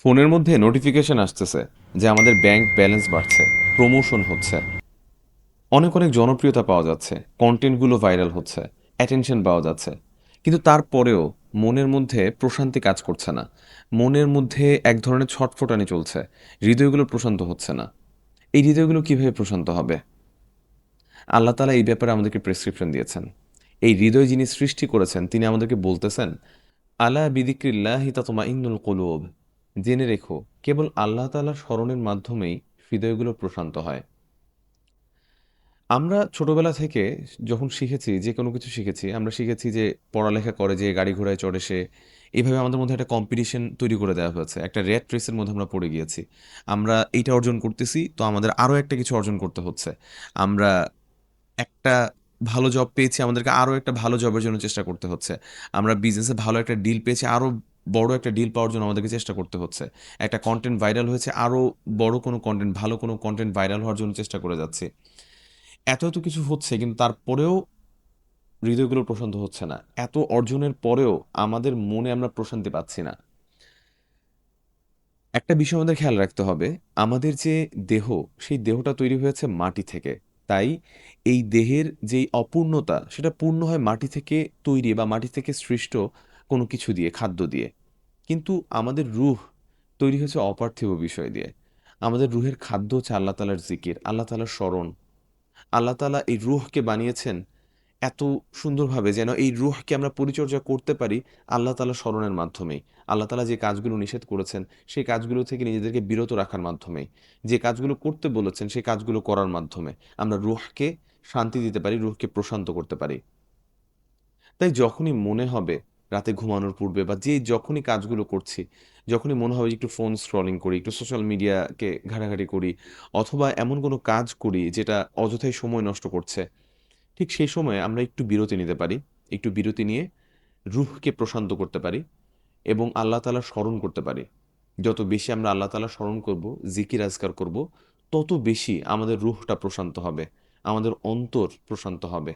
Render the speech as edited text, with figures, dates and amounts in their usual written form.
ফোনের মধ্যে নোটিফিকেশন আসতেছে যে আমাদের ব্যাংক ব্যালেন্স বাড়ছে, প্রমোশন হচ্ছে, অনেক অনেক জনপ্রিয়তা পাওয়া যাচ্ছে, কন্টেন্টগুলো ভাইরাল হচ্ছে, অ্যাটেনশন পাওয়া যাচ্ছে। কিন্তু তারপরেও মনের মধ্যে প্রশান্তি কাজ করছে না। মনের মধ্যে এক ধরনের ছটফটানি চলছে। হৃদয়গুলো প্রশান্ত হচ্ছে না। এই হৃদয়গুলো কিভাবে প্রশান্ত হবে? আল্লাহ তাআলা এই ব্যাপারে আমাদেরকে প্রেসক্রিপশন দিয়েছেন। এই হৃদয় যিনি সৃষ্টি করেছেন তিনি আমাদেরকে বলতেছেন, আলা বিদিক্রিল্লাহি তাতমাইন্নুল কুলুব। জেনে রেখো, কেবল আল্লাহ তাআলার স্মরণের মাধ্যমেই হৃদয়গুলো প্রশান্ত হয়। আমরা ছোটবেলা থেকে যখন শিখেছি, যে কোনো কিছু শিখেছি, আমরা শিখেছি যে পড়ালেখা করে যে গাড়ি ঘোড়ায় চড়ে সে, এভাবে আমাদের মধ্যে একটা কম্পিটিশন তৈরি করে দেওয়া হয়েছে। একটা রেট রেসের মধ্যে আমরা পড়ে গিয়েছি। আমরা এইটা অর্জন করতেছি, তো আমাদের আরও একটা কিছু অর্জন করতে হচ্ছে। আমরা একটা ভালো জব পেয়েছি, আমাদেরকে আরও একটা ভালো জবের জন্য চেষ্টা করতে হচ্ছে। আমরা বিজনেসে ভালো একটা ডিল পেয়েছি, আরও বড় একটা ডিল পাওয়ার জন্য আমাদেরকে চেষ্টা করতে হচ্ছে। একটা কন্টেন্ট ভাইরাল হয়েছে, আরও বড় কোনো কন্টেন্ট, ভালো কোনো কন্টেন্ট ভাইরাল হওয়ার জন্য চেষ্টা করে যাচ্ছি। এত এত কিছু হচ্ছে, কিন্তু তারপরেও হৃদয়গুলো প্রশান্ত হচ্ছে না। এত অর্জনের পরেও আমাদের মনে আমরা প্রশান্তি পাচ্ছি না। একটা বিষয় আমাদের খেয়াল রাখতে হবে, আমাদের যে দেহ, সেই দেহটা তৈরি হয়েছে মাটি থেকে। তাই এই দেহের যেই অপূর্ণতা, সেটা পূর্ণ হয় মাটি থেকে তৈরি বা মাটি থেকে সৃষ্ট কোনো কিছু দিয়ে, খাদ্য দিয়ে। কিন্তু আমাদের রূহ তৈরি হয়েছে অপার্থিব বিষয় দিয়ে। আমাদের রূহের খাদ্য হচ্ছে আল্লাহ তাআলার জিকির, আল্লাহ তাআলার স্মরণ। আল্লাহ তাআলা এই রূহকে বানিয়েছেন এত সুন্দরভাবে যেন এই রূহকে আমরা পরিচর্যা করতে পারি আল্লাহ তাআলার স্মরণের মাধ্যমেই। আল্লাহ তাআলা যে কাজগুলো নিষেধ করেছেন, সেই কাজগুলো থেকে নিজেদেরকে বিরত রাখার মাধ্যমেই। যে কাজগুলো করতে বলেছেন, সেই কাজগুলো করার মাধ্যমে আমরা রূহকে শান্তি দিতে পারি, রূহকে প্রশান্ত করতে পারি। তাই যখনই মনে হবে রাতে ঘুমানোর পূর্বে বা যখনই কাজগুলো করছি, যখনই মনে হবে যে একটু ফোন স্ক্রলিং করি, একটু সোশ্যাল মিডিয়াকে ঘাঁটাঘাঁটি করি, অথবা এমন কোনো কাজ করি যেটা অযথাই সময় নষ্ট করছে, ঠিক সেই সময়ে আমরা একটু বিরতি নিতে পারি। একটু বিরতি নিয়ে রুহকে প্রশান্ত করতে পারি এবং আল্লাহ তাআলার স্মরণ করতে পারি। যত বেশি আমরা আল্লাহ তাআলার স্মরণ করব, জিকির আজকার করব, তত বেশি আমাদের রুহটা প্রশান্ত হবে, আমাদের অন্তর প্রশান্ত হবে।